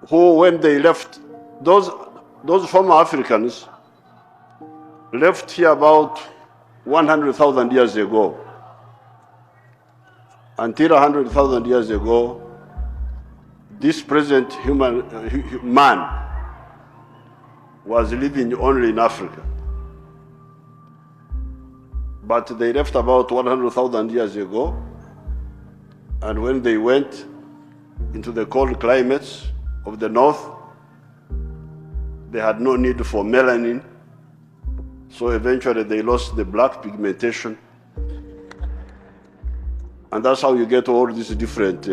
who, when they left, those former Africans left here about 100,000 years ago. Until 100,000 years ago, this present man was living only in Africa. But they left about 100,000 years ago, and when they went into the cold climates of the north, they had no need for melanin, so eventually they lost the black pigmentation. And that's how you get all these different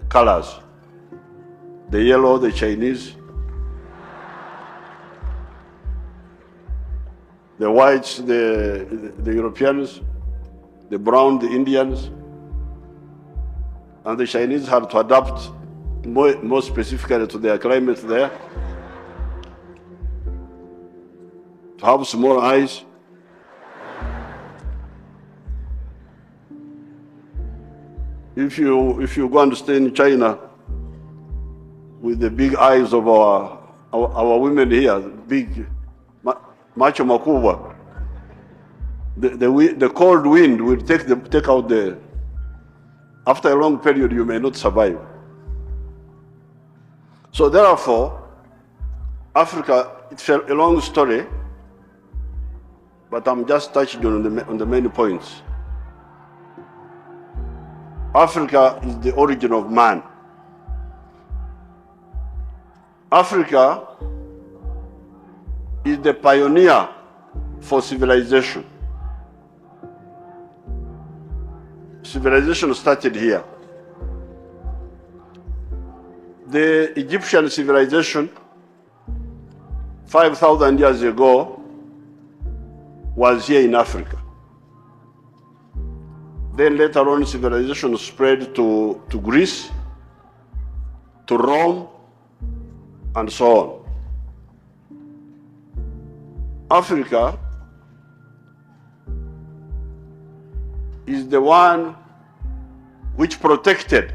colors. The yellow, the Chinese, the whites, the Europeans, the brown, the Indians. And the Chinese had to adapt more specifically to their climate there, to have small eyes. If you go and stay in China with the big eyes of our women here, big, macho makubwa, the cold wind will take out the. After a long period, you may not survive. So therefore, Africa, it's a long story, but I'm just touching on the main points. Africa is the origin of man. Africa is the pioneer for civilization. Civilization started here. The Egyptian civilization 5,000 years ago was here in Africa. Then later on, civilization spread to Greece, to Rome, and so on. Africa is the one which protected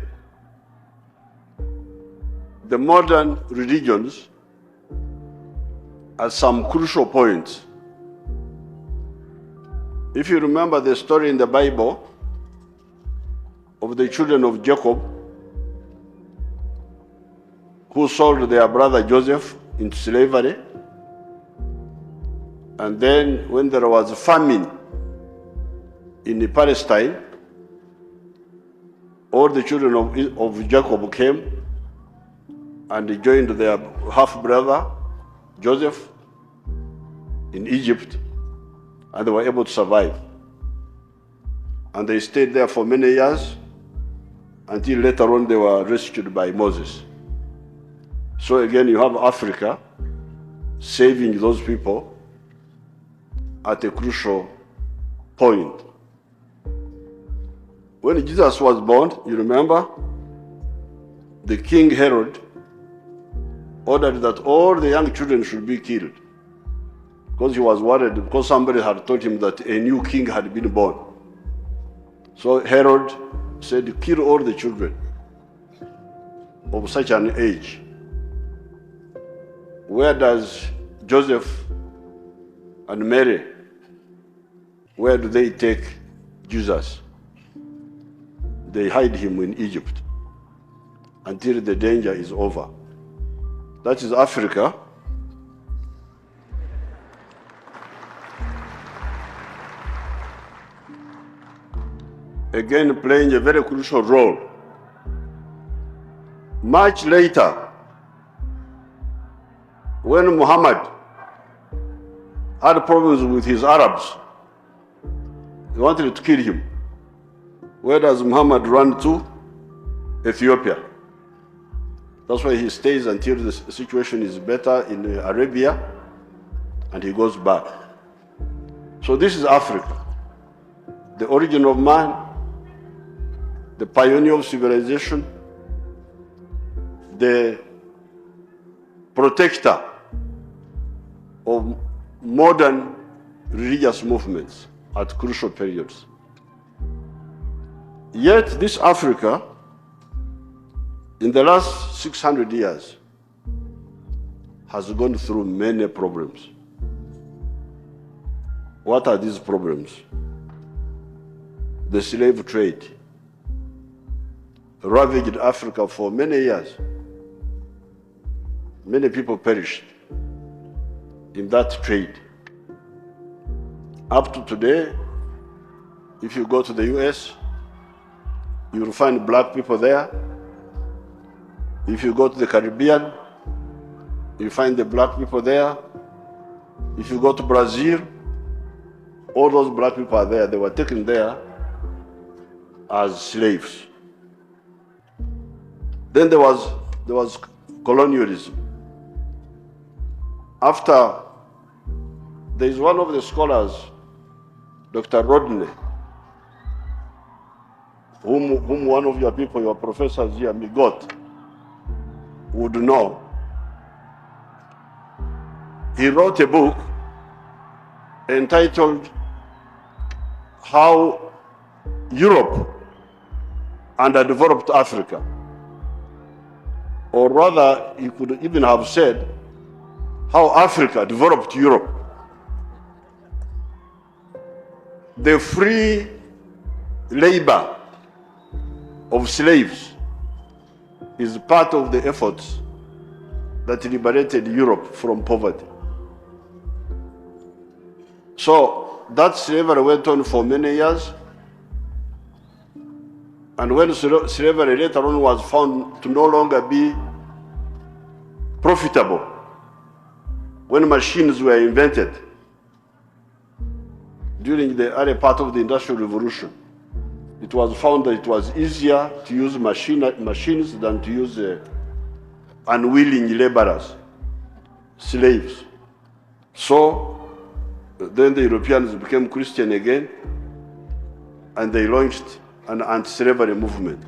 the modern religions at some crucial points. If you remember the story in the Bible of the children of Jacob who sold their brother Joseph into slavery, and then when there was a famine in Palestine, all the children of Jacob came and joined their half-brother Joseph in Egypt, and they were able to survive. And they stayed there for many years until later on they were rescued by Moses. So again, you have Africa saving those people at a crucial point. When Jesus was born, you remember, the King Herod ordered that all the young children should be killed because he was worried, because somebody had told him that a new king had been born. So Herod said, kill all the children of such an age. Where does Joseph and Mary, where do they take Jesus? They hide him in Egypt until the danger is over. That is Africa. Again, playing a very crucial role. Much later, when Muhammad had problems with his Arabs, they wanted to kill him. Where does Muhammad run to? Ethiopia. That's why he stays until the situation is better in Arabia, and he goes back. So this is Africa, the origin of man, the pioneer of civilization, the protector of modern religious movements at crucial periods. Yet this Africa, in the last 600 years, has gone through many problems. What are these problems? The slave trade ravaged Africa for many years. Many people perished in that trade. Up to today, if you go to the US, you will find black people there. If you go to the Caribbean, you find the black people there. If you go to Brazil, all those black people are there. They were taken there as slaves. Then there was colonialism. After, there is one of the scholars, Dr. Rodney, whom one of your people, your professors here, Migot, would know. He wrote a book entitled How Europe Underdeveloped Africa. Or rather, he could even have said, How Africa Developed Europe. The free labor of slaves is part of the efforts that liberated Europe from poverty. So that slavery went on for many years, and when slavery later on was found to no longer be profitable, when machines were invented during the early part of the Industrial Revolution, it was found that it was easier to use machines than to use unwilling laborers, slaves. So then the Europeans became Christian again, and they launched an anti-slavery movement.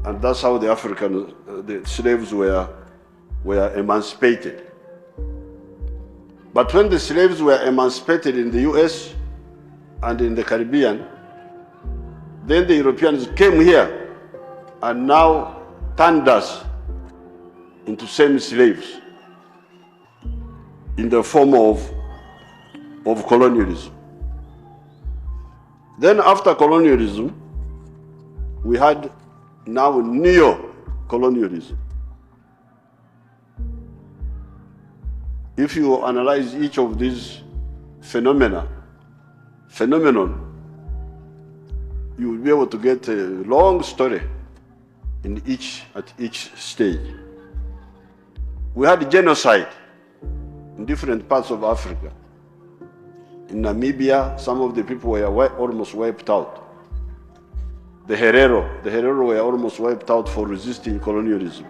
And that's how the African the slaves were emancipated. But when the slaves were emancipated in the US and in the Caribbean, then the Europeans came here and now turned us into semi-slaves in the form of colonialism. Then after colonialism, we had now neo-colonialism. If you analyze each of these phenomenon, you will be able to get a long story at each stage. We had genocide in different parts of Africa. In Namibia, some of the people were almost wiped out. The Herero were almost wiped out for resisting colonialism.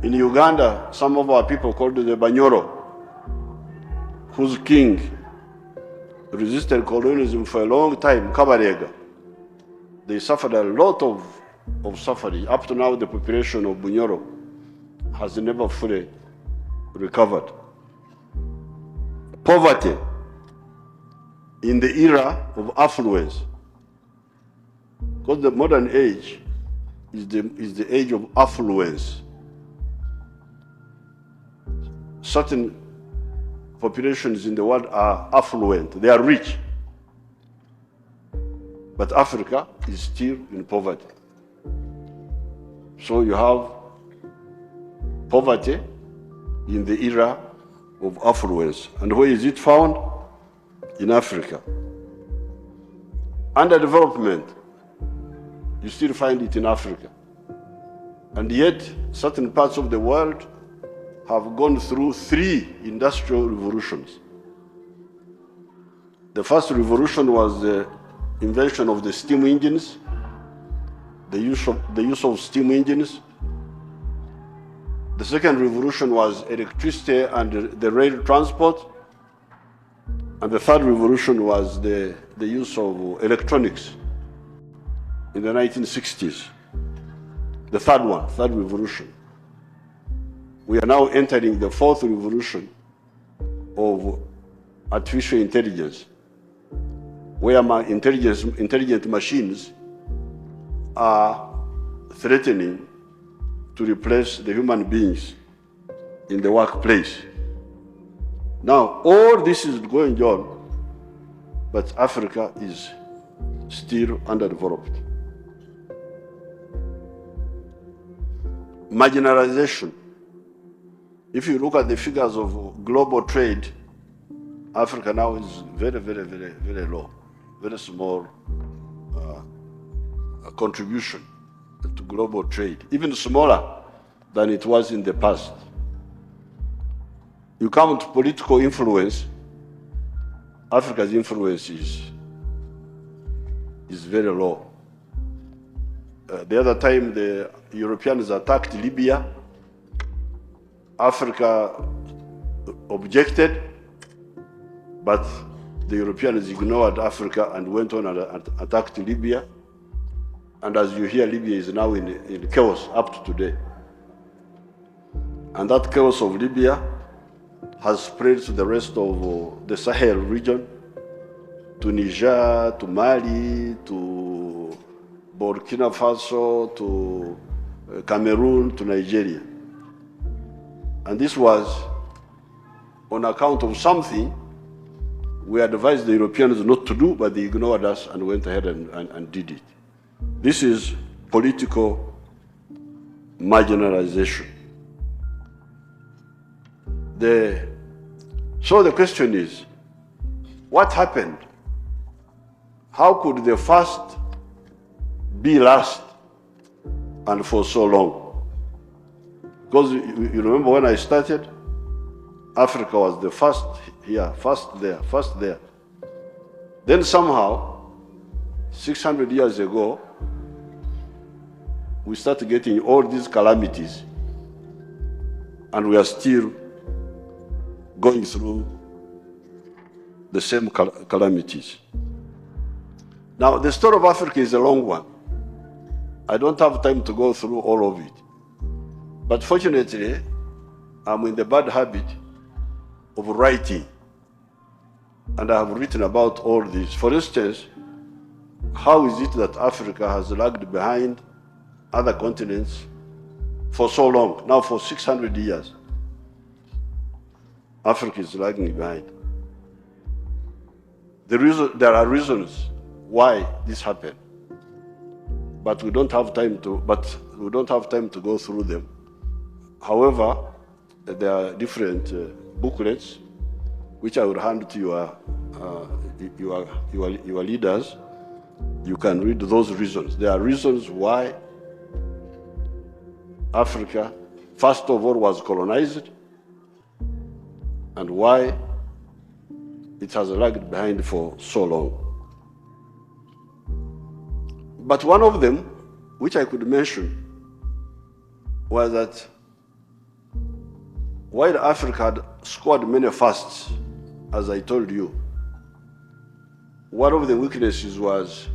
In Uganda, some of our people called the Banyoro, whose king resisted colonialism for a long time, Kabarega. They suffered a lot of suffering. Up to now, the population of Bunyoro has never fully recovered. Poverty in the era of affluence, because the modern age is the age of affluence. Certain populations in the world are affluent, they are rich. But Africa is still in poverty. So you have poverty in the era of affluence. And where is it found? In Africa. Underdevelopment, you still find it in Africa. And yet, certain parts of the world have gone through 3 industrial revolutions. The first revolution was the invention of the steam engines, the use of steam engines. The second revolution was electricity and the rail transport. And the third revolution was the use of electronics in the 1960s. The third revolution. We are now entering the 4th revolution of artificial intelligence, where intelligent machines are threatening to replace the human beings in the workplace. Now, all this is going on, but Africa is still underdeveloped. Marginalization. If you look at the figures of global trade, Africa now is very, very, very, very low, very small contribution to global trade, even smaller than it was in the past. You come to political influence, Africa's influence is very low. The other time the Europeans attacked Libya, Africa objected, but the Europeans ignored Africa and went on and attacked Libya. And as you hear, Libya is now in chaos up to today. And that chaos of Libya has spread to the rest of the Sahel region, to Niger, to Mali, to Burkina Faso, to Cameroon, to Nigeria. And this was on account of something we advised the Europeans not to do, but they ignored us and went ahead and did it. This is political marginalization. So the question is, what happened? How could the first be last and for so long? Because you remember when I started, Africa was the first here, first there, first there. Then somehow, 600 years ago, we started getting all these calamities, and we are still going through the same calamities. Now, the story of Africa is a long one. I don't have time to go through all of it. But fortunately, I'm in the bad habit of writing, and I have written about all this. For instance, how is it that Africa has lagged behind other continents for so long? Now for 600 years, Africa is lagging behind. There are reasons why this happened, but we don't have time to go through them. However, there are different booklets which I will hand to your leaders. You can read those reasons. There are reasons why Africa, first of all, was colonized, and why it has lagged behind for so long. But one of them, which I could mention, was that while Africa had scored many firsts, as I told you, one of the weaknesses was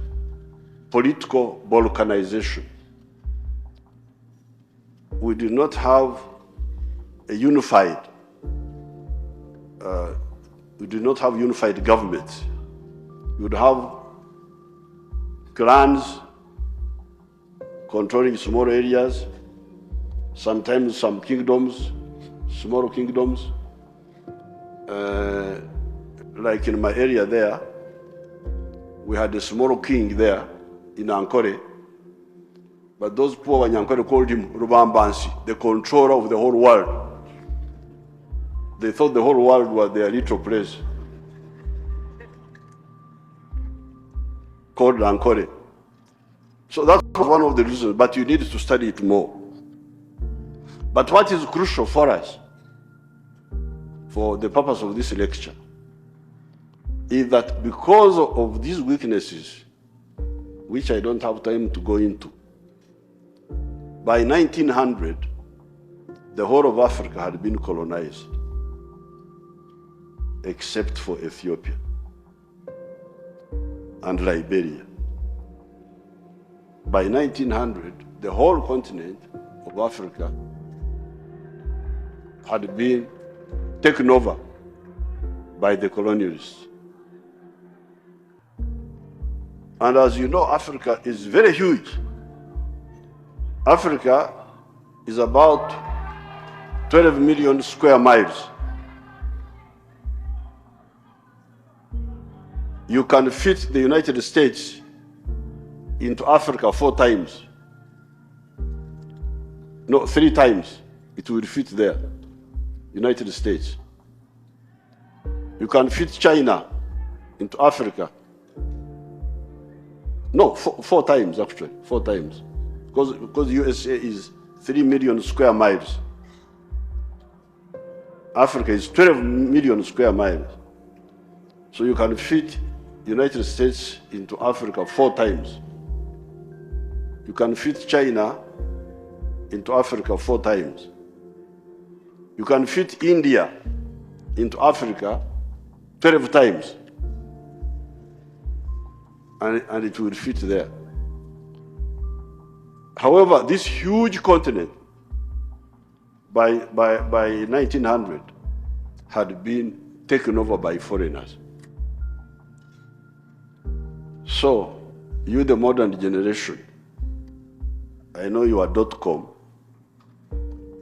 political balkanization. We did not have a unified government. You would have clans controlling small areas, sometimes some kingdoms, small kingdoms. Like in my area there, we had a small king there in Ankore, but those poor Wanyankore called him Rubambansi, the controller of the whole world. They thought the whole world was their little place, called Ankore. So that was one of the reasons, but you need to study it more. But what is crucial for us, for the purpose of this lecture, is that because of these weaknesses, which I don't have time to go into, by 1900, the whole of Africa had been colonized, except for Ethiopia and Liberia. By 1900, the whole continent of Africa had been taken over by the colonialists. And as you know, Africa is very huge. Africa is about 12 million square miles. You can fit the United States into Africa 4 times. No, 3 times it will fit there, United States. You can fit China into Africa. No, 4 times actually, 4 times. Because USA is 3 million square miles. Africa is 12 million square miles. So you can fit United States into Africa 4 times. You can fit China into Africa 4 times. You can fit India into Africa 12 times. And it will fit there. However, this huge continent by 1900 had been taken over by foreigners. So, you the modern generation, I know you are .com.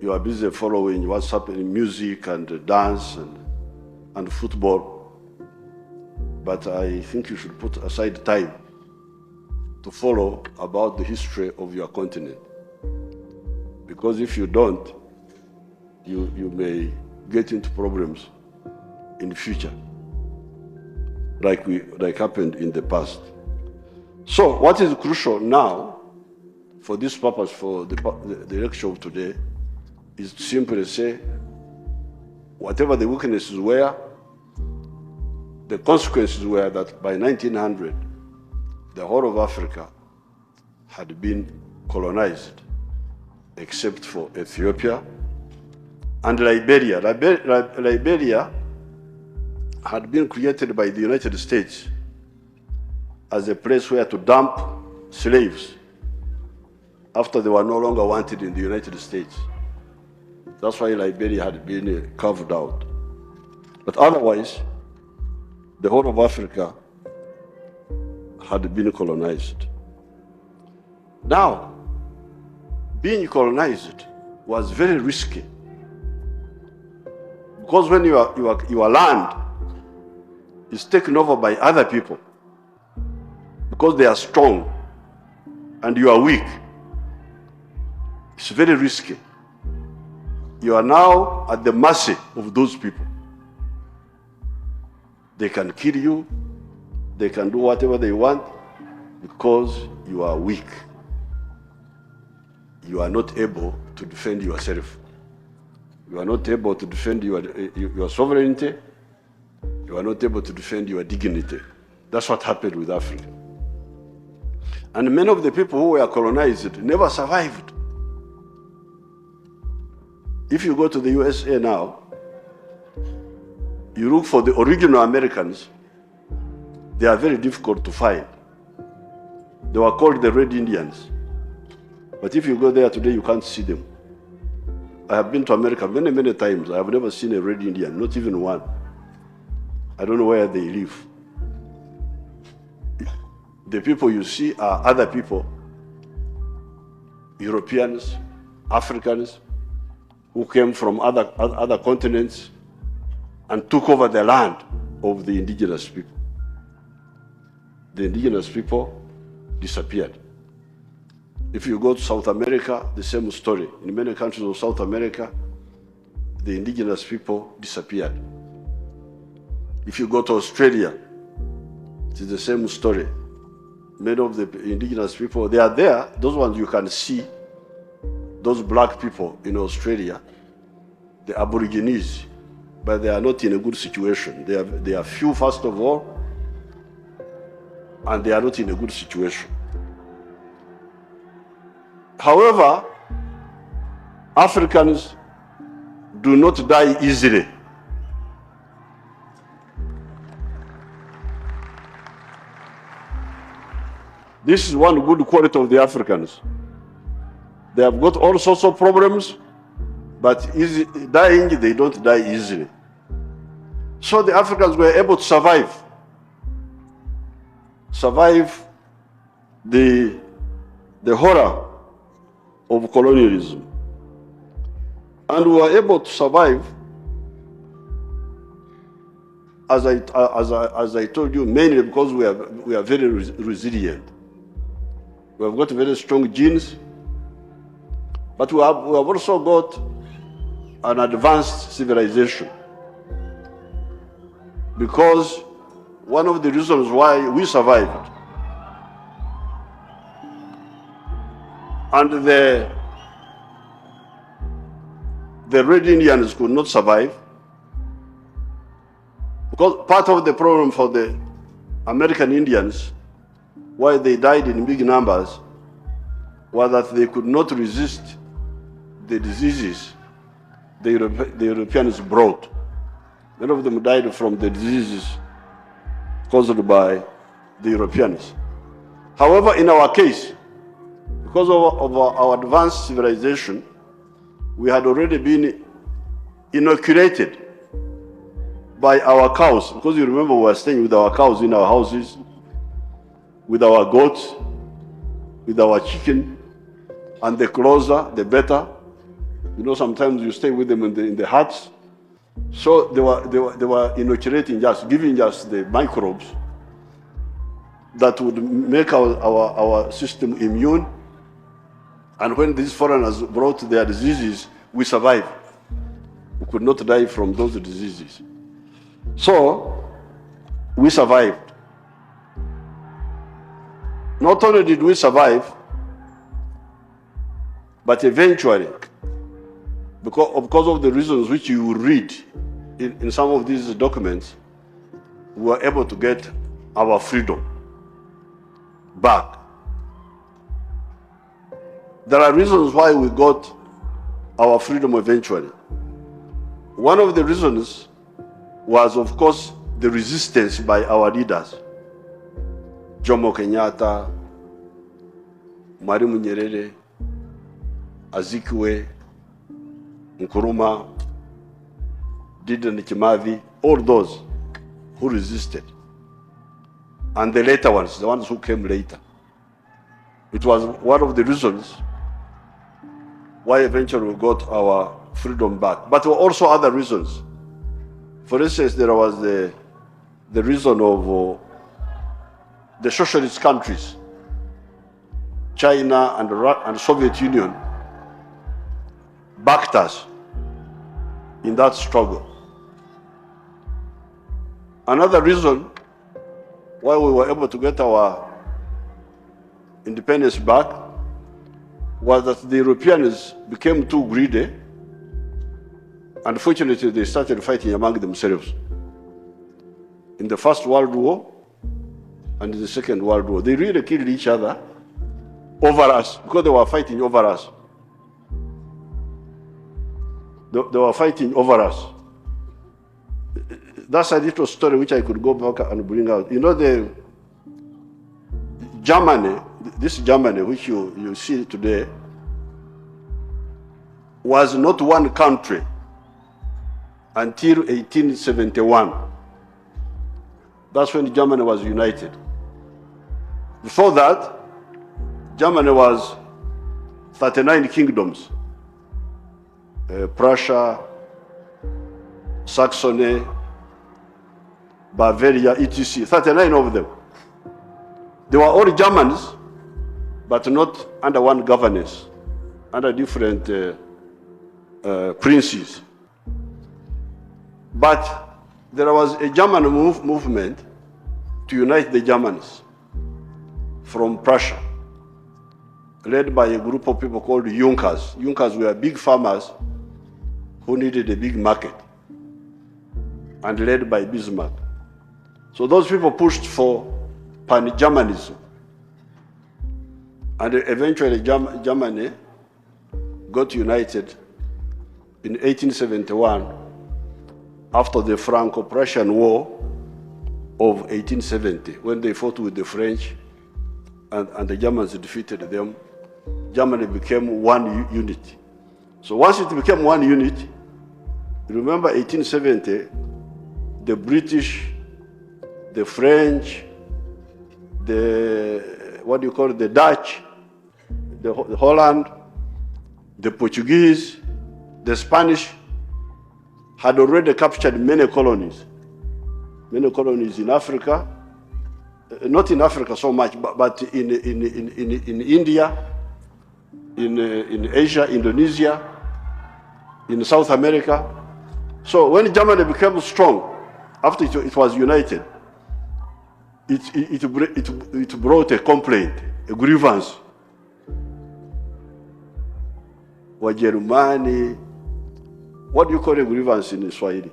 You are busy following what's happening in music and dance and football. But I think you should put aside time to follow about the history of your continent. Because if you don't, you may get into problems in the future, like happened in the past. So what is crucial now, for this purpose, for the lecture of today, is to simply say, whatever the weaknesses were, the consequences were that by 1900, the whole of Africa had been colonized, except for Ethiopia and Liberia. Liberia had been created by the United States as a place where to dump slaves after they were no longer wanted in the United States. That's why Liberia had been carved out. But otherwise, the whole of Africa had been colonized. Now, being colonized was very risky, because when your land is taken over by other people, because they are strong and you are weak, it's very risky. You are now at the mercy of those people. They can kill you, they can do whatever they want, because you are weak. You are not able to defend yourself. You are not able to defend your sovereignty. You are not able to defend your dignity. That's what happened with Africa. And many of the people who were colonized never survived. If you go to the USA now, you look for the original Americans, they are very difficult to find. They were called the Red Indians. But if you go there today, you can't see them. I have been to America many, many times. I have never seen a Red Indian, not even one. I don't know where they live. The people you see are other people, Europeans, Africans, who came from other continents and took over the land of the indigenous people. The indigenous people disappeared. If you go to South America, the same story. In many countries of South America, the indigenous people disappeared. If you go to Australia, it is the same story. Many of the indigenous people, they are there. Those ones you can see, those black people in Australia, the Aborigines, but they are not in a good situation. They are few, first of all, and they are not in a good situation. However, Africans do not die easily. This is one good quality of the Africans. They have got all sorts of problems, but dying, they don't die easily. So the Africans were able to survive the horror of colonialism. And we were able to survive, as I told you, mainly because we are very resilient. We have got very strong genes, but we have also got an advanced civilization. Because one of the reasons why we survived, and the Red Indians could not survive, because part of the problem for the American Indians, why they died in big numbers, was that they could not resist the diseases the Europeans brought. Many of them died from the diseases caused by the Europeans. However, in our case, because of our advanced civilization, we had already been inoculated by our cows, because you remember we were staying with our cows in our houses, with our goats, with our chicken, and the closer, the better. You know, sometimes you stay with them in the huts. So they were inoculating just, giving us the microbes that would make our system immune. And when these foreigners brought their diseases, we survived. We could not die from those diseases. So we survived. Not only did we survive, but eventually, because of the reasons which you will read in some of these documents, we were able to get our freedom back. There are reasons why we got our freedom eventually. One of the reasons was, of course, the resistance by our leaders. Jomo Kenyatta, Mwalimu Nyerere, Azikiwe, Nkrumah, Dedan Kimathi, all those who resisted. And the later ones, the ones who came later. It was one of the reasons why eventually we got our freedom back. But there were also other reasons. For instance, there was the reason of the socialist countries, China and Soviet Union, backed us in that struggle. Another reason why we were able to get our independence back was that the Europeans became too greedy. Unfortunately, they started fighting among themselves. In the First World War and in the Second World War, they really killed each other over us, because they were fighting over us. They were fighting over us. That's a little story which I could go back and bring out. You know, the Germany, this Germany which you see today, was not one country until 1871. That's when Germany was united. Before that, Germany was 39 kingdoms. Prussia, Saxony, Bavaria, etc. 39 of them. They were all Germans, but not under one governance, under different princes. But there was a German movement to unite the Germans from Prussia, led by a group of people called Junkers. Junkers were big farmers who needed a big market, and led by Bismarck. So those people pushed for pan-Germanism. And eventually Germany got united in 1871 after the Franco-Prussian War of 1870, when they fought with the French and the Germans defeated them. Germany became one unit. So once it became one unit, remember 1870, the British, the French, the Dutch, the Holland, the Portuguese, the Spanish had already captured many colonies in Africa, not in Africa so much, but in India, in Asia, Indonesia, in South America. So when Germany became strong, after it was united, it brought a complaint, a grievance. Wajerumani, what do you call a grievance in Swahili?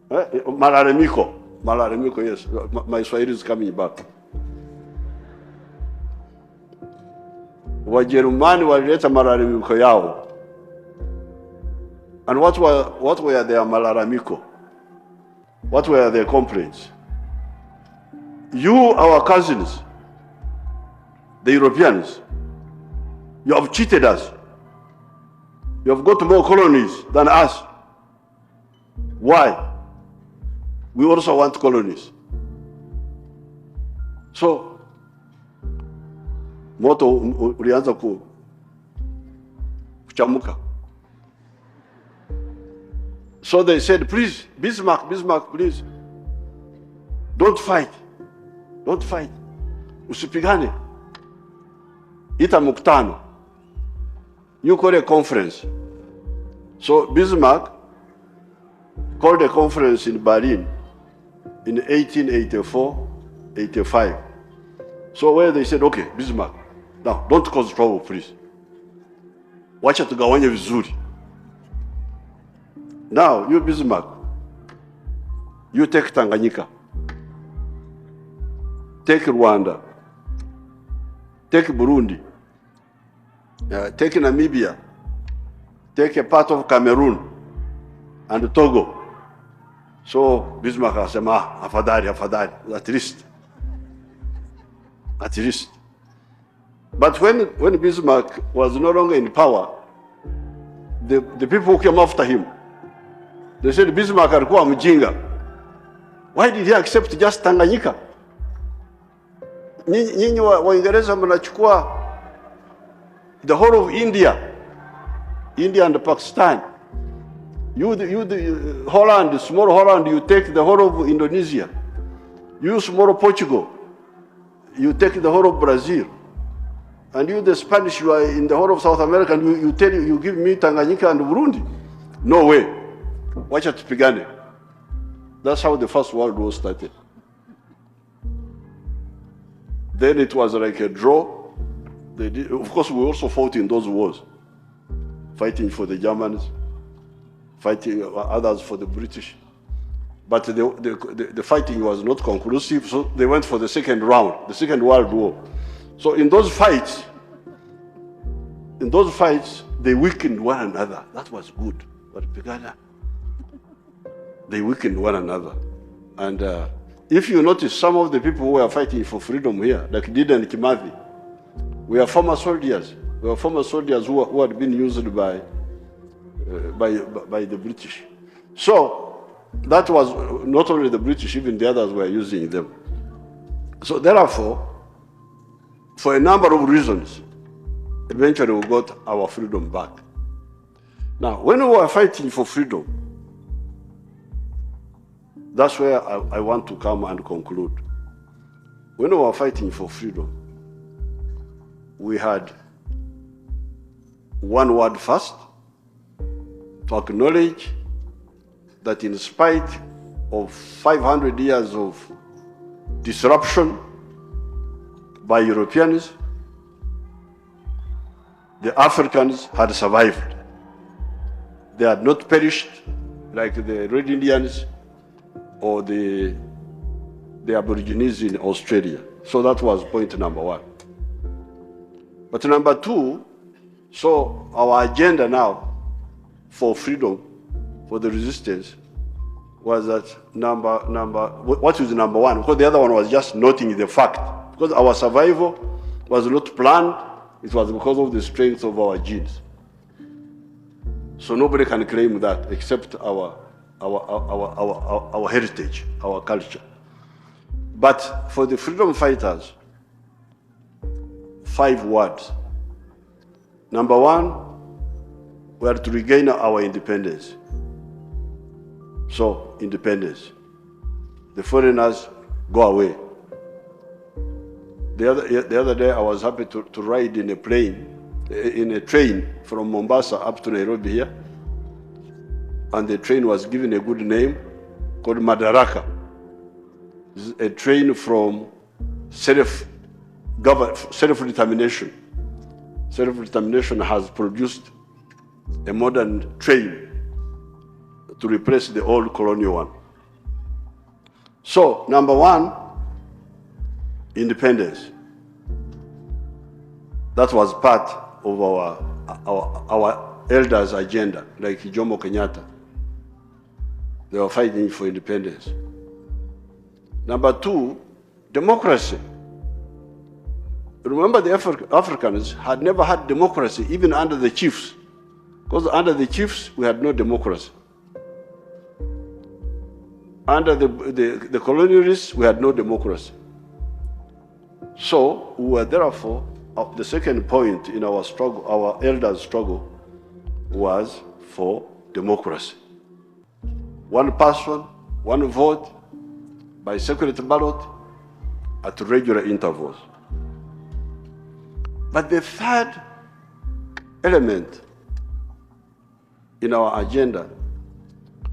Malalamiko. Malalamiko, yes. My Swahili is coming back. Wajerumani walileta malalamiko yao. And what were their malalamiko? What were their complaints? You, our cousins, the Europeans, you have cheated us. You have got more colonies than us. Why? We also want colonies. So, moto ulianza kuchamuka. So they said, please, Bismarck, please, don't fight. Don't fight. Usipigane. Ita muktano. You call a conference. So Bismarck called a conference in Berlin in 1884, 85. So where they said, okay, Bismarck, now don't cause trouble, please. Wacha tugawanye vizuri. Now, you Bismarck, you take Tanganyika, take Rwanda, take Burundi, take Namibia, take a part of Cameroon and Togo. So Bismarck said, afadhali, at least. But when Bismarck was no longer in power, the people who came after him, they said Bismarck alikuwa mjinga. Why did he accept just Tanganyika? Nyinyi Waingereza mnachukua the whole of India and Pakistan. You the Holland, small Holland, you take the whole of Indonesia. You small Portugal, you take the whole of Brazil. And you the Spanish, you are in the whole of South America, and you give me Tanganyika and Burundi. No way. Wacha tupigane. That's how the First World War started. Then it was like a draw. Of course, we also fought in those wars, fighting for the Germans, fighting others for the British. But the fighting was not conclusive, so they went for the second round, the Second World War. So in those fights, they weakened one another. That was good. But they weakened one another. And if you notice, some of the people who were fighting for freedom here, like Dida and Kimathi, were former soldiers. We were former soldiers who had been used by the British. So that was not only the British, even the others were using them. So therefore, for a number of reasons, eventually we got our freedom back. Now, when we were fighting for freedom, that's where I want to come and conclude. When we were fighting for freedom, we had one word first, to acknowledge that in spite of 500 years of disruption by Europeans, the Africans had survived. They had not perished like the Red Indians or the Aborigines in Australia. So that was point number one. But number two, so our agenda now for freedom, for the resistance, was that what is number one? Because the other one was just noting the fact. Because our survival was not planned, it was because of the strength of our genes. So nobody can claim that except our heritage, our culture. But for the freedom fighters, 5 words. Number one, we are to regain our independence. So, independence. The foreigners go away. The other day, I was happy to ride in a train from Mombasa up to Nairobi here. And the train was given a good name called Madaraka. It's a train from self-determination. Self-determination has produced a modern train to replace the old colonial one. So, number one, independence. That was part of our elders' agenda, like Jomo Kenyatta. They were fighting for independence. Number two, democracy. Remember, the Africans had never had democracy, even under the chiefs. Because under the chiefs, we had no democracy. Under the colonialists, we had no democracy. So, we were therefore, the second point in our struggle, our elders' struggle, was for democracy. One person, one vote, by secret ballot, at regular intervals. But the third element in our agenda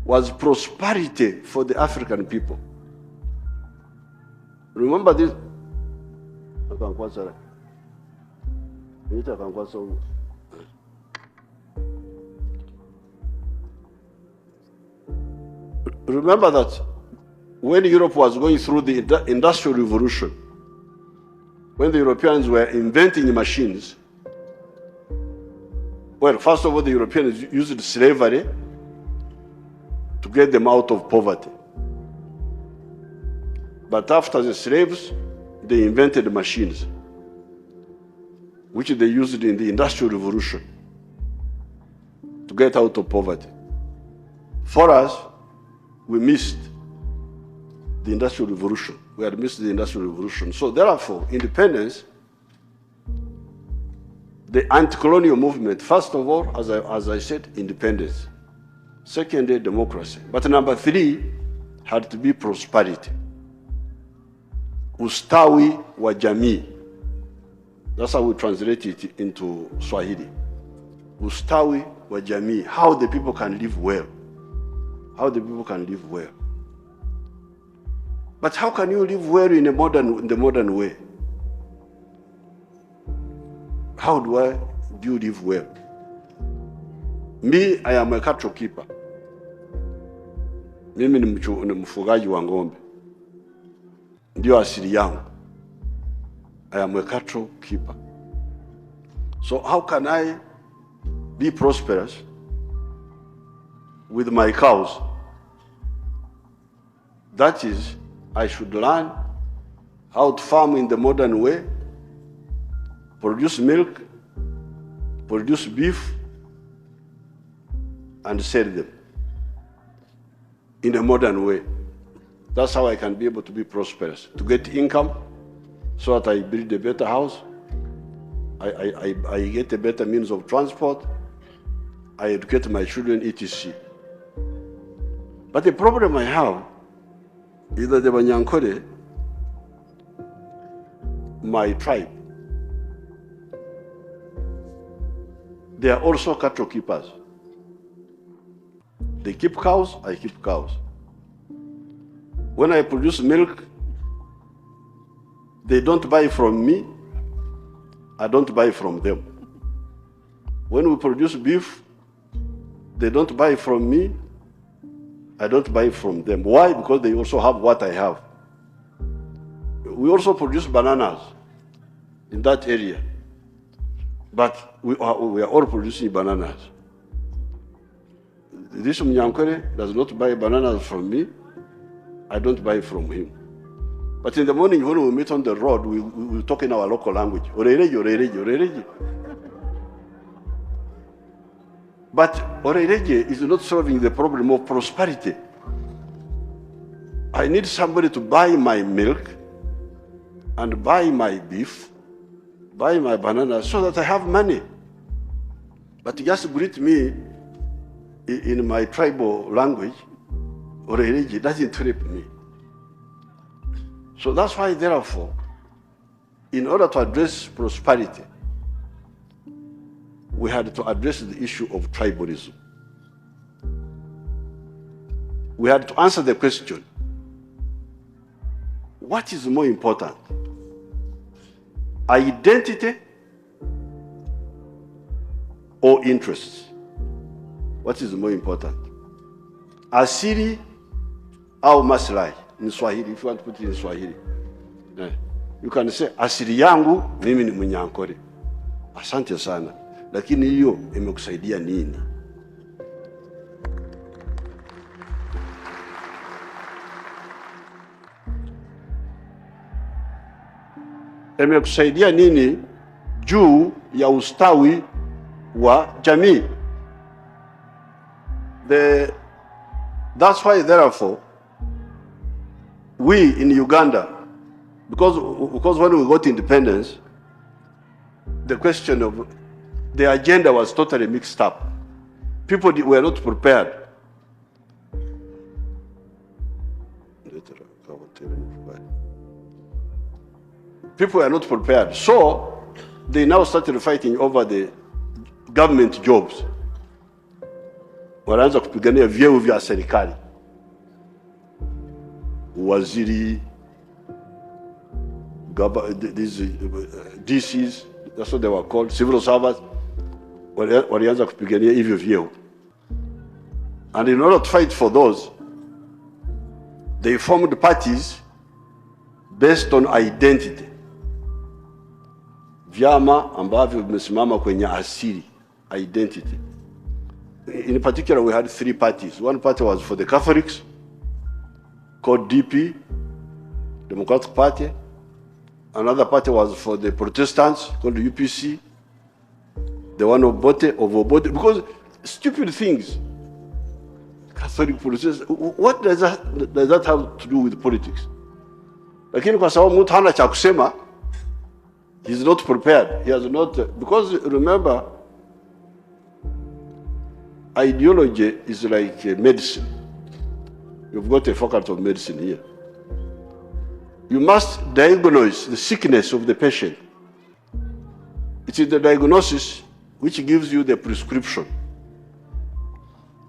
was prosperity for the African people. Remember this? Remember that when Europe was going through the Industrial Revolution, when the Europeans were inventing machines, well, first of all, the Europeans used slavery to get them out of poverty. But after the slaves, they invented machines, which they used in the Industrial Revolution to get out of poverty. For us, we missed the Industrial Revolution. We had missed the Industrial Revolution. So therefore, independence, the anti-colonial movement, first of all, as I said, independence. Secondly, democracy. But number three had to be prosperity. Ustawi wa jamii. That's how we translate it into Swahili. Ustawi wa jamii. How the people can live well. How the people can live well. But how can you live well in the modern way? How do you live well? Me, I am a cattle keeper. Mimi ni mfugaji wa ng'ombe. Ndio asili yangu. I am a cattle keeper. So how can I be prosperous with my cows? That is, I should learn how to farm in the modern way, produce milk, produce beef, and sell them in a modern way. That's how I can be able to be prosperous, to get income so that I build a better house, I get a better means of transport, I educate my children, etc. But the problem I have is that the Banyankore, my tribe, they are also cattle keepers. They keep cows, I keep cows. When I produce milk, they don't buy from me, I don't buy from them. When we produce beef, they don't buy from me, I don't buy from them. Why? Because they also have what I have. We also produce bananas in that area, but we are all producing bananas. This Munyankore does not buy bananas from me, I don't buy from him. But in the morning when we meet on the road, we talk in our local language. But Orereje is not solving the problem of prosperity. I need somebody to buy my milk and buy my beef, buy my bananas so that I have money. But just greet me in my tribal language or religion doesn't help me. So that's why, therefore, in order to address prosperity, we had to address the issue of tribalism. We had to answer the question, what is more important? Identity or interests? What is more important? Asili au maslahi in Swahili, if you want to put it in Swahili. You can say, asili yangu mimi ni Munyankore. Asante sana. Lakini hiyo imekusaidia nini? Imekusaidia nini juu ya ustawi wa jamii? That's why, therefore, we in Uganda, because when we got independence, the question of the agenda was totally mixed up. People were not prepared. People were not prepared. So they now started fighting over the government jobs. Wanaanza kupigania vyeo vya serikali. Waziri, these DCs, that's what they were called, civil servants, walianza kupigania hivyo vyeo. And in order to fight for those, they formed parties based on identity. Vyama ambavyo vimesimama kwenye asili, identity. In particular, we had 3 parties. One party was for the Catholics, called DP, Democratic Party. Another party was for the Protestants, called UPC. The one of Obote, because stupid things. Catholic Protestants, what does that have to do with politics? Lakini kwa sababu mtu hana cha kusema, he's not prepared. He has not, because remember, ideology is like medicine. You've got a faculty of medicine here. You must diagnose the sickness of the patient. It is the diagnosis which gives you the prescription.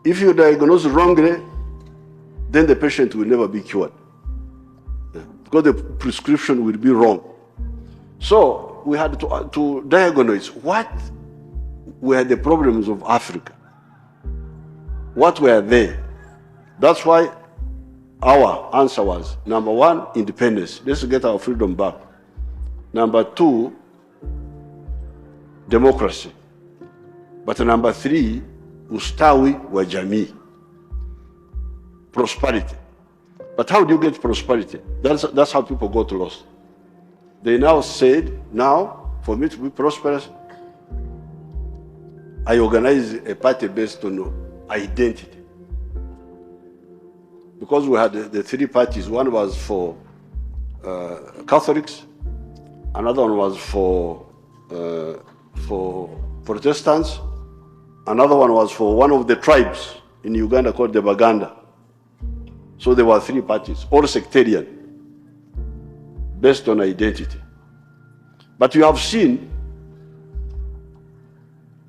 If you diagnose wrongly, then the patient will never be cured, because the prescription will be wrong. So we had to diagnose what were the problems of Africa. What were they? That's why our answer was, number 1, independence. Let's get our freedom back. Number 2, democracy. But number 3, ustawi wa jamii. Prosperity. But how do you get prosperity? That's how people got lost. They now said, now, for me to be prosperous, I organize a party based on identity. Because we had the 3 parties. One was for Catholics, another one was for Protestants, another one was for one of the tribes in Uganda called the Baganda. So there were 3 parties, all sectarian, based on identity. But you have seen,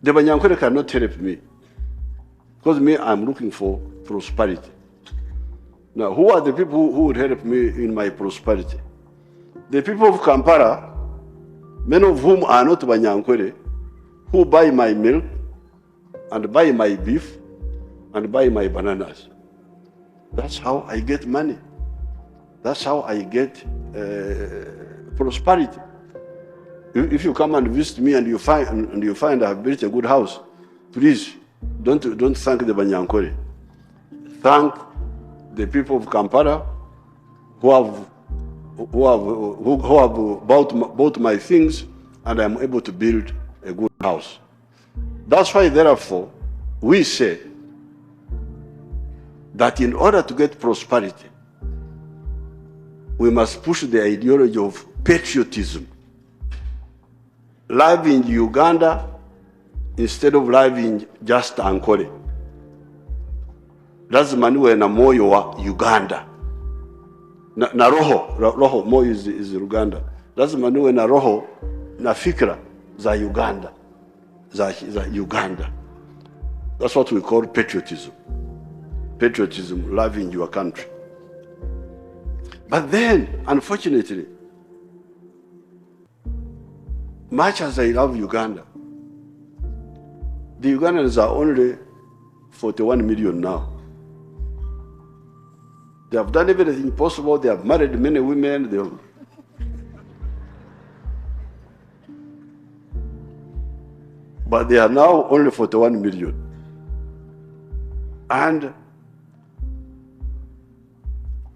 the Banyankore cannot help me, because me, I'm looking for prosperity. Now, who are the people who would help me in my prosperity? The people of Kampala, many of whom are not Banyankore, who buy my milk, and buy my beef, and buy my bananas. That's how I get money. That's how I get prosperity. If you come and visit me and you find I have built a good house, please don't thank the Banyankore. Thank the people of Kampala who have bought my things, and I'm able to build a good house. That's why, therefore, we say that in order to get prosperity, we must push the ideology of patriotism, loving Uganda instead of living just Ankole. Lazima niwe na moyo wa Uganda. Na roho moyo is Uganda. Lazima niwe na roho na fikra za Uganda. Za Uganda. That's what we call patriotism. Patriotism, loving your country. But then, unfortunately, much as I love Uganda, the Ugandans are only 41 million now. They have done everything possible. They have married many women. But they are now only 41 million. And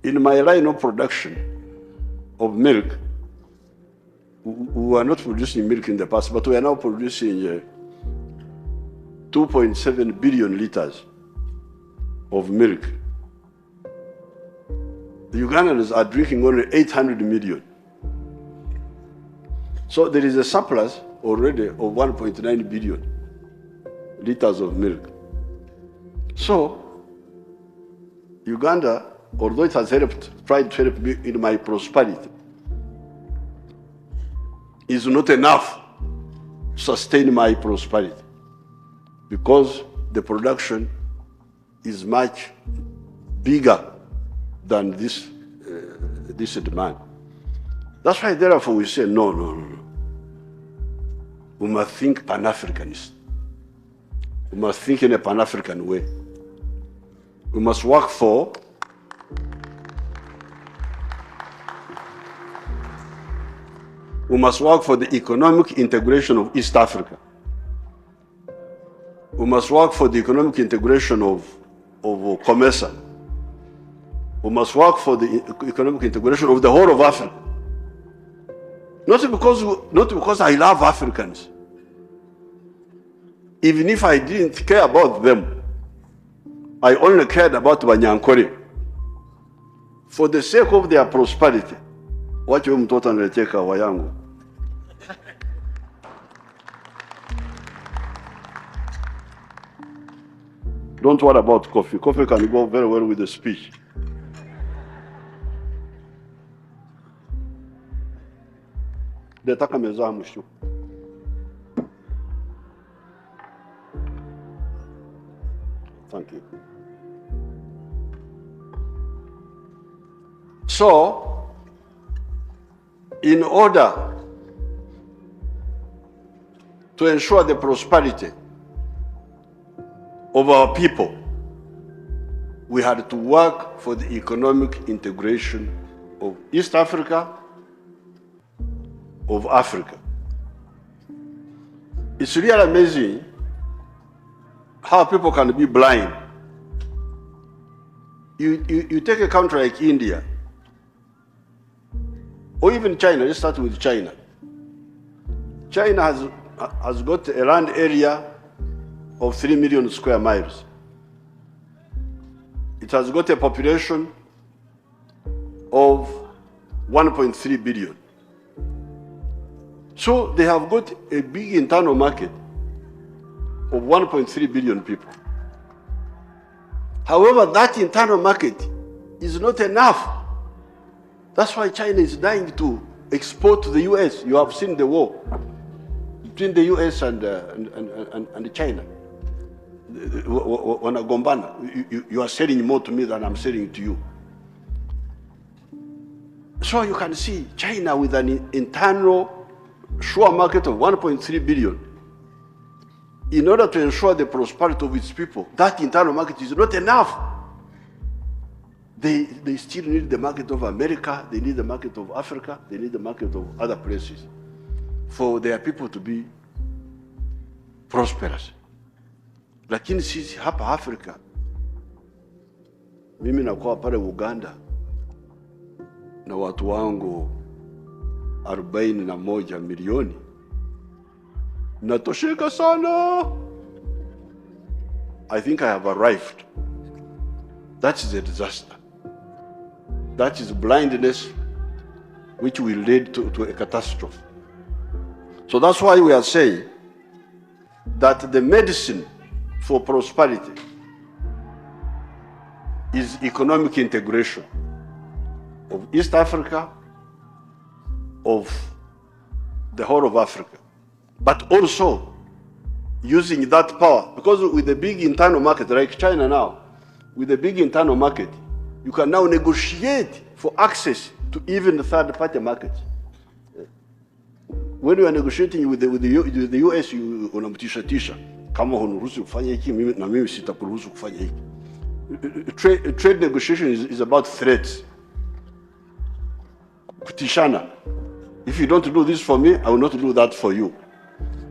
in my line of production of milk, we were not producing milk in the past, but we are now producing 2.7 billion liters of milk. The Ugandans are drinking only 800 million. So there is a surplus already of 1.9 billion liters of milk. So Uganda, although it has tried to help me in my prosperity, is not enough to sustain my prosperity, because the production is much bigger than this demand. That's why, therefore, we say, no. We must think Pan-Africanist. We must think in a Pan-African way. We must work for the economic integration of East Africa. We must work for the economic integration of COMESA. We must work for the economic integration of the whole of Africa. Not because I love Africans. Even if I didn't care about them, I only cared about Wanyankore. For the sake of their prosperity, what you mtoto anateka wayangu. Don't worry about coffee. Coffee can go very well with the speech. Detaka meza mushu. Thank you. So, in order to ensure the prosperity of our people, we had to work for the economic integration of East Africa, of Africa. It's really amazing how people can be blind. You take a country like India, or even China. Let's start with China. China has got a land area of 3 million square miles. It has got a population of 1.3 billion. So they have got a big internal market of 1.3 billion people. However, that internal market is not enough. That's why China is dying to export to the US. You have seen the war between the US and China. Wanagombana. You are selling more to me than I'm selling to you. So you can see China with an internal sure market of 1.3 billion. In order to ensure the prosperity of its people, that internal market is not enough. They still need the market of America, they need the market of Africa, they need the market of other places for their people to be prosperous. Lakini sisi hapa Afrika, mimi nakuwa pale Uganda na watu wangu 41 milioni. Natosheka sana. I think I have arrived. That is a disaster. That is blindness which will lead to a catastrophe. So that's why we are saying that the medicine for prosperity is economic integration of East Africa, of the whole of Africa, but also using that power, because with the big internal market, like China now, with the big internal market, you can now negotiate for access to even the third-party market. When you are negotiating with the US, you unamtisha kama hunuruhusu kufanya hiki na mimi sitakuruhusu kufanya hiki. Trade negotiation is about threats. Kutishana. If you don't do this for me, I will not do that for you.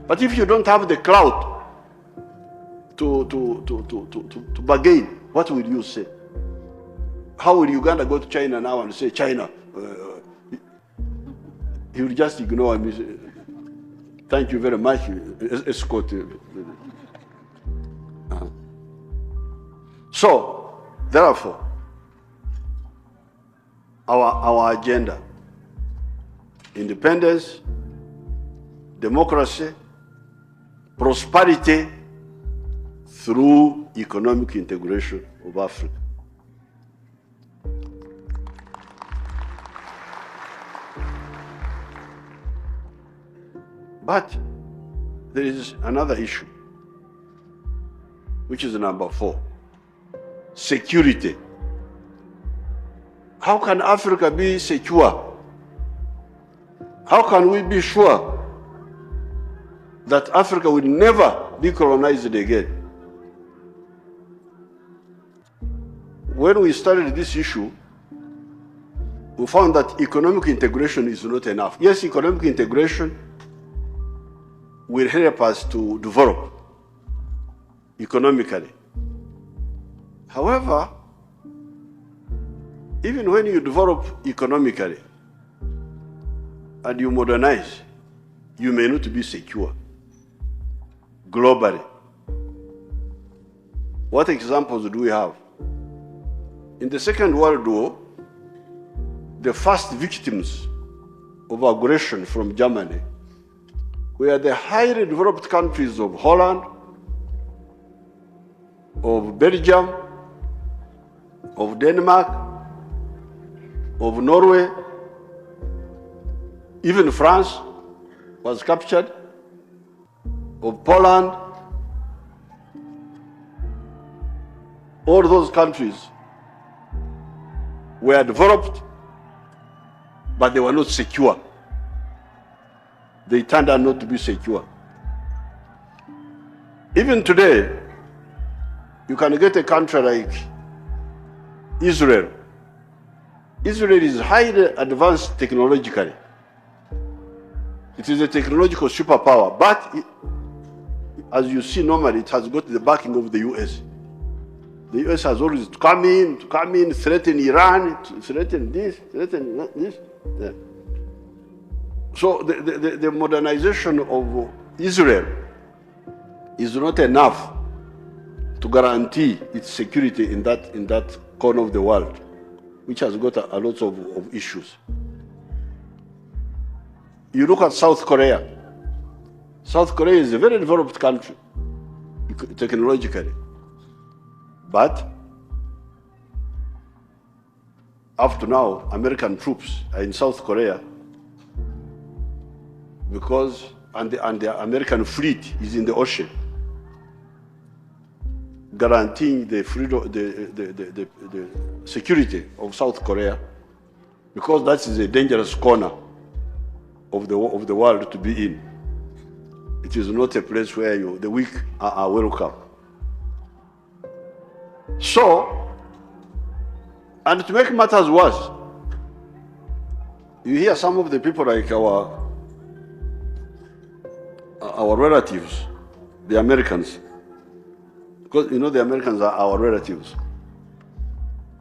But if you don't have the clout to bargain, what will you say? How will Uganda go to China now and say, China, he will just ignore me. Thank you very much, escort. So, therefore, our agenda, independence, democracy, prosperity through economic integration of Africa. But there is another issue, which is number 4, security. How can Africa be secure? How can we be sure that Africa will never be colonized again? When we started this issue, we found that economic integration is not enough. Yes, economic integration will help us to develop economically. However, even when you develop economically and you modernize, you may not be secure globally. What examples do we have? In the Second World War, the first victims of aggression from Germany were the highly developed countries of Holland, of Belgium, of Denmark, of Norway. Even France was captured, of Poland. All those countries were developed, but they were not secure. They turned out not to be secure. Even today, you can get a country like Israel. Israel is highly advanced technologically. It is a technological superpower, but as you see normally, it has got the backing of the US. The US has always come in, threaten Iran, threaten this, threaten this. Yeah. So the modernization of Israel is not enough to guarantee its security in that corner of the world, which has got a lot of issues. You look at South Korea. South Korea is a very developed country, technologically. But up to now, American troops are in South Korea because, and the American fleet is in the ocean, guaranteeing the freedom, the security of South Korea, because that is a dangerous corner of the world to be in. It is not a place where the weak are welcome. So, and to make matters worse, you hear some of the people like our relatives, the Americans, because you know the Americans are our relatives.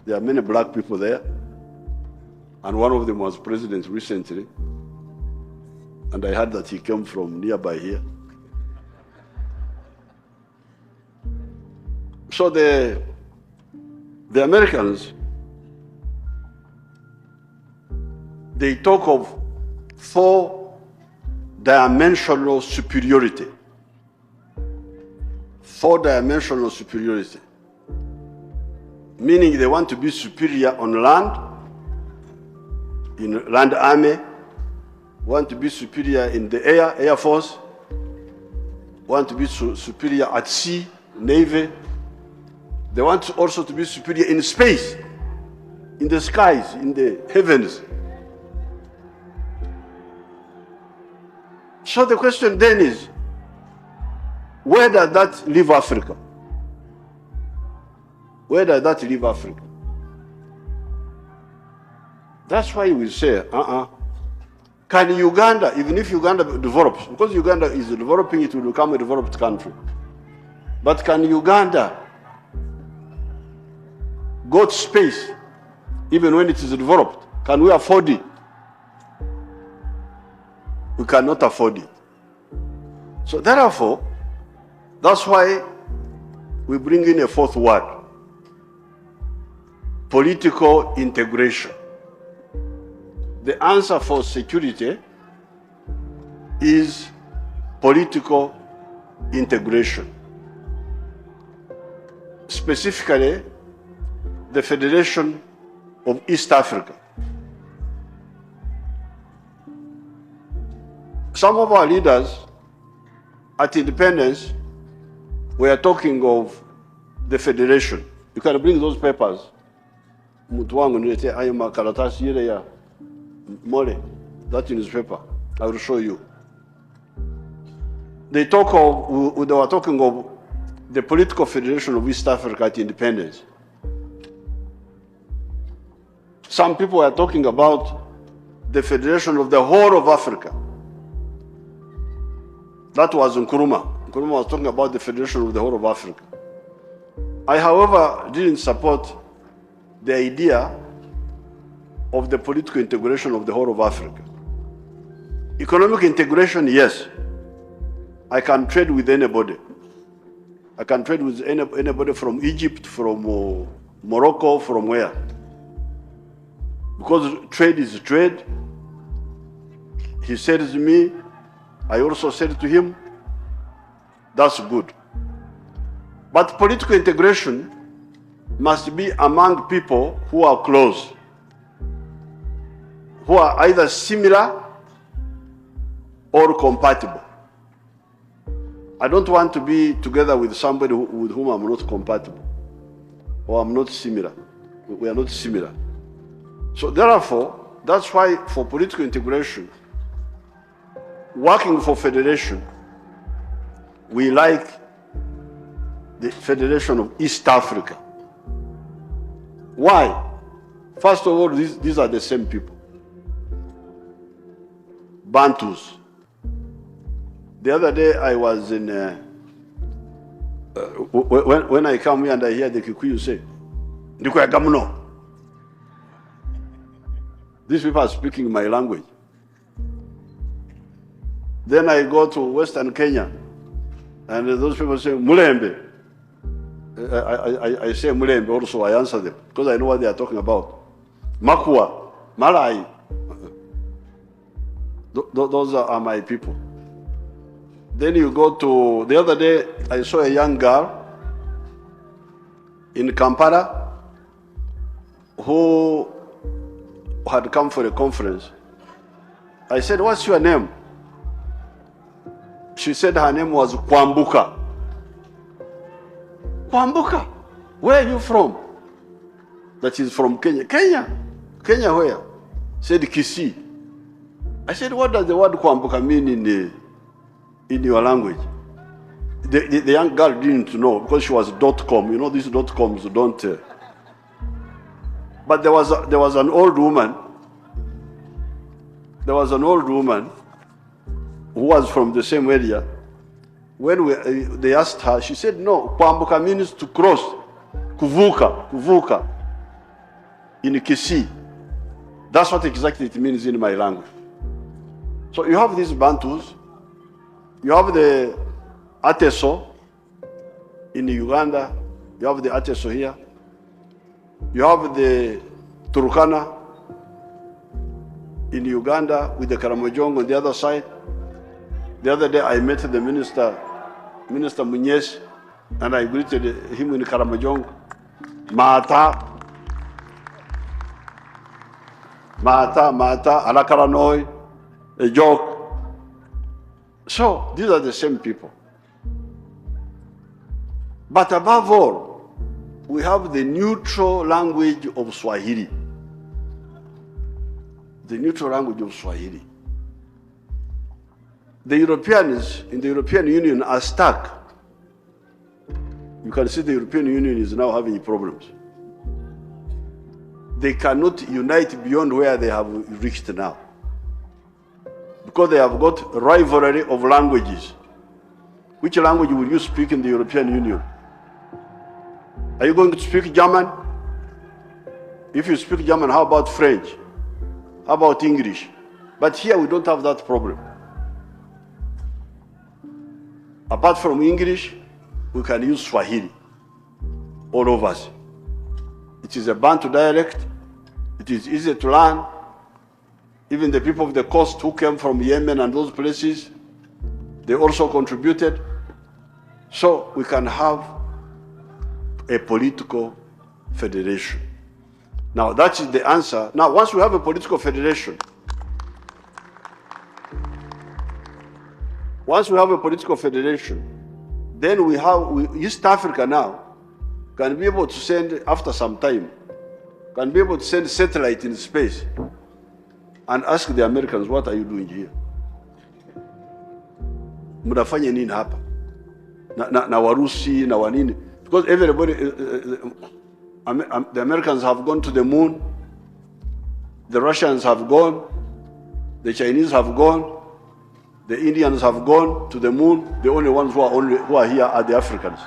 There are many black people there, and one of them was president recently, and I heard that he came from nearby here. So the Americans, they talk of 4-dimensional superiority. four-dimensional superiority, meaning they want to be superior on land, in land army, want to be superior in the air force, want to be superior at sea, navy. They want also to be superior in space, in the skies, in the heavens. So the question then is, where does that leave Africa? Where does that leave Africa? That's why we say, can Uganda, even if Uganda develops, because Uganda is developing, it will become a developed country. But can Uganda go to space, even when it is developed? Can we afford it? We cannot afford it. So therefore, that's why we bring in a fourth word: political integration. The answer for security is political integration. Specifically, the Federation of East Africa. Some of our leaders at independence were talking of the federation. You can bring those papers. That newspaper, I will show you. They were talking of the political federation of East Africa at independence. Some people are talking about the federation of the whole of Africa. That was Nkrumah. Nkrumah was talking about the federation of the whole of Africa. I, however, didn't support the idea of the political integration of the whole of Africa. Economic integration, yes. I can trade with anybody. I can trade with anybody from Egypt, from Morocco, from where? Because trade is trade. He said to me, I also said to him, that's good. But political integration must be among people who are close, who are either similar or compatible. I don't want to be together with somebody with whom I'm not compatible or I'm not similar. We are not similar. So therefore, that's why for political integration, working for federation, we like the Federation of East Africa. Why? First of all, these are the same people. Bantus. The other day I was in, when I come here and I hear the Kikuyu say, Ndikwe. These people are speaking my language. Then I go to Western Kenya, and those people say, Mulembe. I say Mulembe also, I answer them, because I know what they are talking about. Makua, Malai. Those are my people. Then you go to, the other day, I saw a young girl in Kampala who had come for a conference. I said, what's your name? She said her name was Kwambuka. Kwambuka, where are you from? That is from Kenya. Kenya? Kenya where? Said Kisii. I said, what does the word Kwambuka mean in your language? The young girl didn't know because she was .com. You know, these .coms don't. But there was an old woman. There was an old woman who was from the same area. When they asked her, she said, no, Kwambuka means to cross. Kuvuka. In Kisii. That's what exactly it means in my language. So you have these Bantus. You have the Ateso in Uganda. You have the Ateso here. You have the Turkana in Uganda with the Karamojong on the other side. The other day I met the Minister Munyes and I greeted him in Karamojong, Mata, Alakaranoi, a joke. So these are the same people. But above all, we have the neutral language of Swahili. The neutral language of Swahili. The Europeans in the European Union are stuck. You can see the European Union is now having problems. They cannot unite beyond where they have reached now, because they have got rivalry of languages. Which language will you speak in the European Union? Are you going to speak German? If you speak German, how about French? How about English? But here we don't have that problem. Apart from English, we can use Swahili, all of us. It is a Bantu dialect. It is easy to learn. Even the people of the coast who came from Yemen and those places, they also contributed. So we can have a political federation. Now that is the answer. Now once we have a political federation, then we have East Africa now can be able to send, after some time, can be able to send satellite in space and ask the Americans, what are you doing here? Mnafanya nini hapa? Na Warusi, na wanini. Because everybody, the Americans have gone to the moon, the Russians have gone, the Chinese have gone, the Indians have gone to the moon. The only ones who are here are the Africans.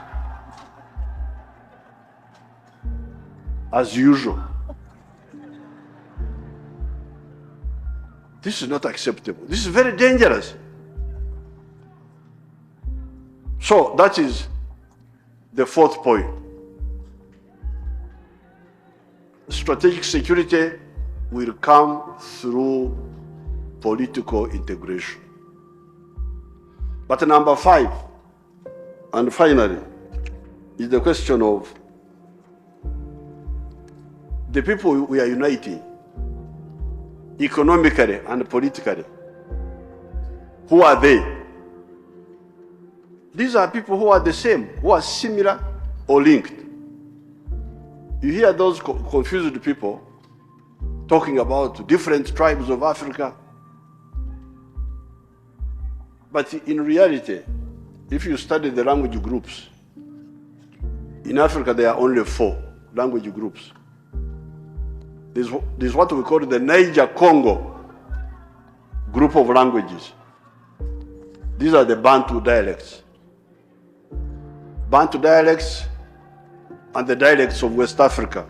As usual. This is not acceptable. This is very dangerous. So that is the fourth point. Strategic security will come through political integration. But number 5, and finally, is the question of the people we are uniting economically and politically. Who are they? These are people who are the same, who are similar or linked. You hear those confused people talking about different tribes of Africa. But in reality, if you study the language groups, in Africa there are only 4 language groups. There's what we call the Niger-Congo group of languages. These are the Bantu dialects. Bantu dialects and the dialects of West Africa,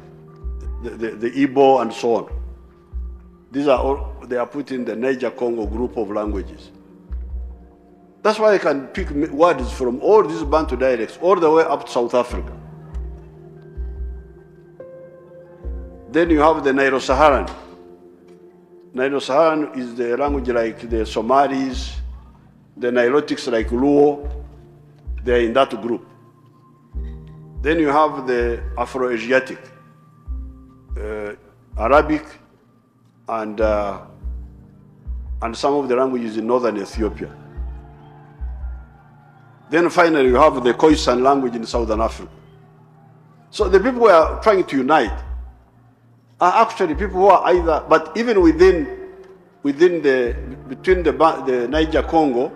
the Igbo and so on. These are all, they are put in the Niger-Congo group of languages. That's why I can pick words from all these Bantu dialects all the way up to South Africa. Then you have the Nilo-Saharan. Nilo-Saharan is the language like the Somalis, the Nilotics like Luo. They are in that group. Then you have the Afro-Asiatic, Arabic, and some of the languages in northern Ethiopia. Then finally you have the Khoisan language in southern Africa. So the people who are trying to unite are actually people who are either, but even between the Niger-Congo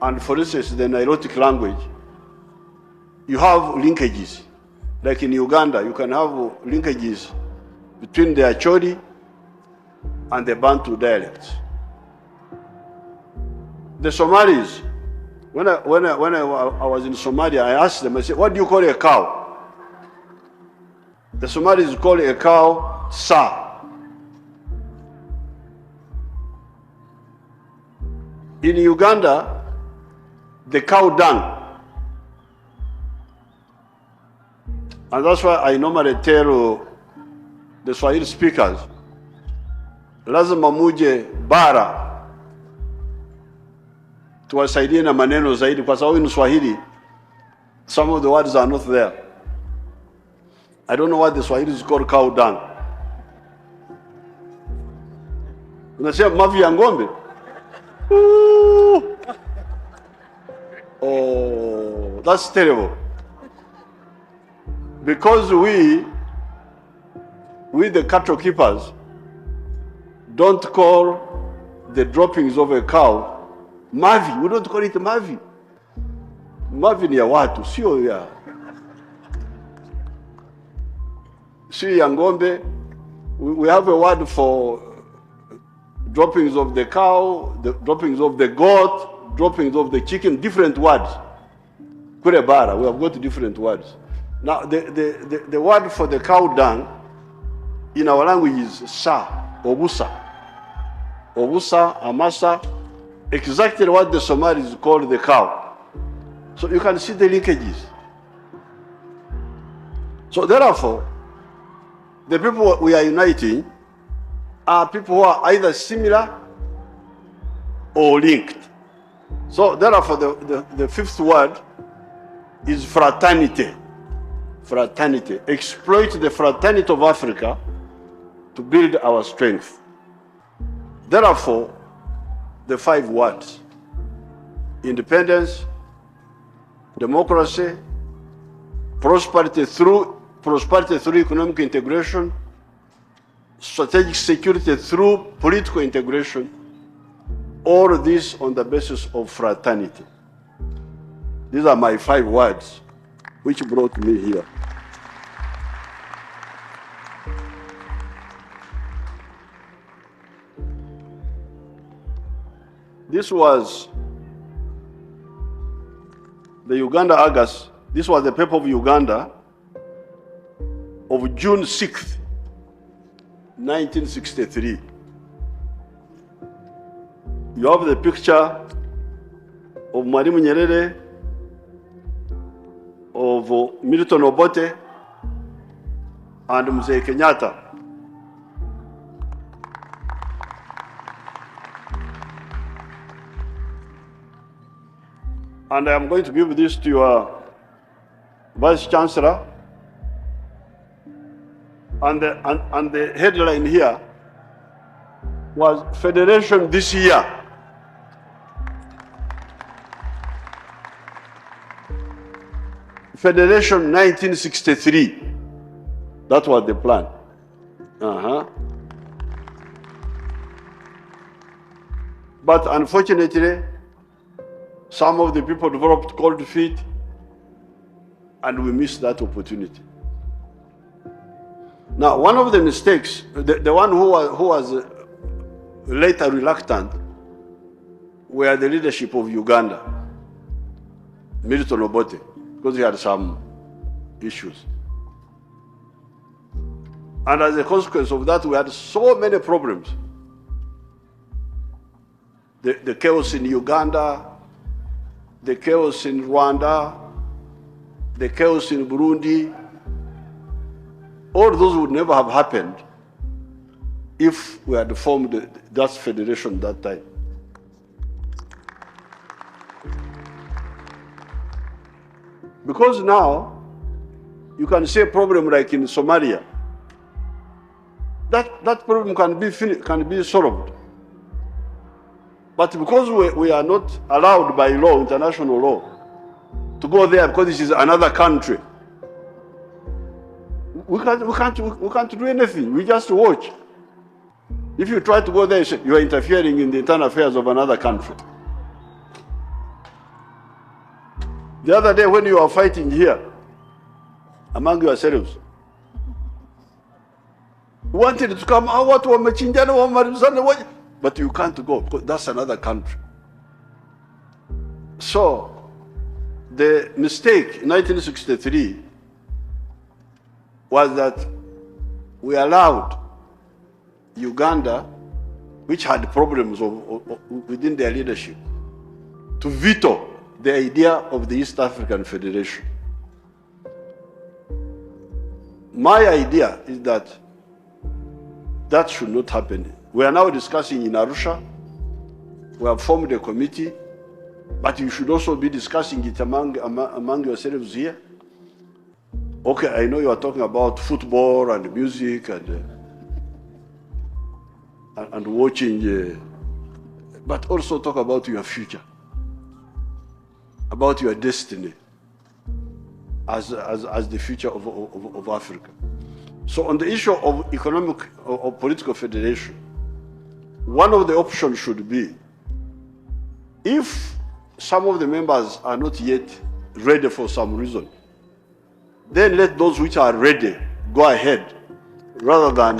and, for instance, the Nilotic language, you have linkages. Like in Uganda, you can have linkages between the Acholi and the Bantu dialects. The Somalis, when I was in Somalia, I asked them, I said, what do you call a cow? The Somalis call a cow sa. In Uganda, the cow dung. And that's why I normally tell the Swahili speakers, lazima muje bara tuwasaidie na maneno zaidi, kwa sababu in Swahili Some of the words are not there. I don't know what the Swahili is called cow dung. Unasema mavi ya ng'ombe. Oh, that's terrible. Because we the cattle keepers, don't call the droppings of a cow mavi. We don't call it mavi. Mavi ni ya watu, sio ya ng'ombe. We have a word for droppings of the cow, the droppings of the goat, droppings of the chicken, different words. Kurebara, we have got different words. Now, the word for the cow dung in our language is sa, obusa. Obusa, amasa, exactly what the Somalis call the cow. So you can see the linkages. So therefore, the people we are uniting are people who are either similar or linked. So therefore, the fifth word is fraternity. Fraternity. Exploit the fraternity of Africa to build our strength. Therefore, the 5 words: independence, democracy, prosperity through economic integration, strategic security through political integration, all this on the basis of fraternity. These are my 5 words which brought me here. This was the Uganda August. This was the paper of Uganda of June 6th, 1963. You have the picture of Mwalimu Nyerere, of Milton Obote, and Mzee Kenyatta. And I am going to give this to your Vice Chancellor. And the headline here was Federation this year. Federation 1963. That was the plan. But unfortunately, some of the people developed cold feet, and we missed that opportunity. Now, one of the mistakes, the one who was later reluctant, were the leadership of Uganda, Milton Obote, because he had some issues. And as a consequence of that, we had so many problems. The chaos in Uganda, the chaos in Rwanda, the chaos in Burundi, all those would never have happened if we had formed that federation that time. Because now, you can see a problem like in Somalia. That problem can be solved. But because we are not allowed by law, international law, to go there because this is another country, we can't do anything. We just watch. If you try to go there, you are interfering in the internal affairs of another country. The other day when you are fighting here, among yourselves, wanted to come out, but you can't go because that's another country. So, the mistake in 1963 was that we allowed Uganda, which had problems within their leadership, to veto the idea of the East African Federation. My idea is that that should not happen. We are now discussing in Arusha. We have formed a committee But you should also be discussing it among yourselves here. Okay, I know you are talking about football and music and watching, but also talk about your future, about your destiny as the future of Africa. So on the issue of economic or political federation, one of the options should be, if some of the members are not yet ready for some reason, then let those which are ready go ahead, rather than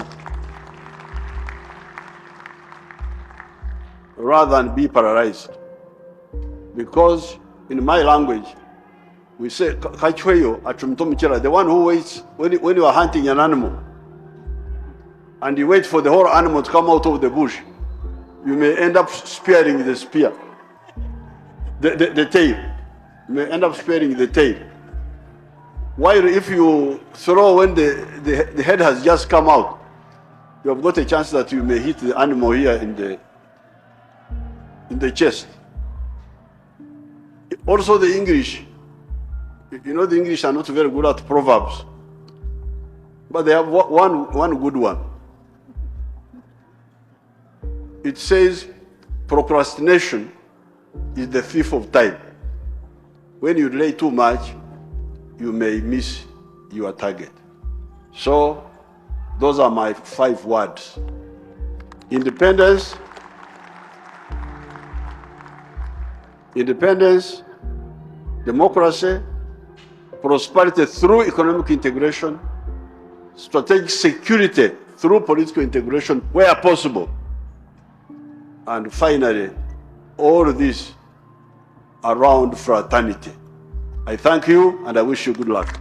be paralyzed. Because in my language, we say, the one who waits when you are hunting an animal, and you wait for the whole animal to come out of the bush, you may end up spearing the spear, the tail. You may end up spearing the tail. While if you throw when the head has just come out, you have got a chance that you may hit the animal here in the chest. Also the English, you know, the English are not very good at proverbs, but they have one good one. It says, procrastination is the thief of time. When you delay too much, you may miss your target. So those are my 5 words. Independence, democracy, prosperity through economic integration, strategic security through political integration where possible, and finally, all this around fraternity. I thank you and I wish you good luck.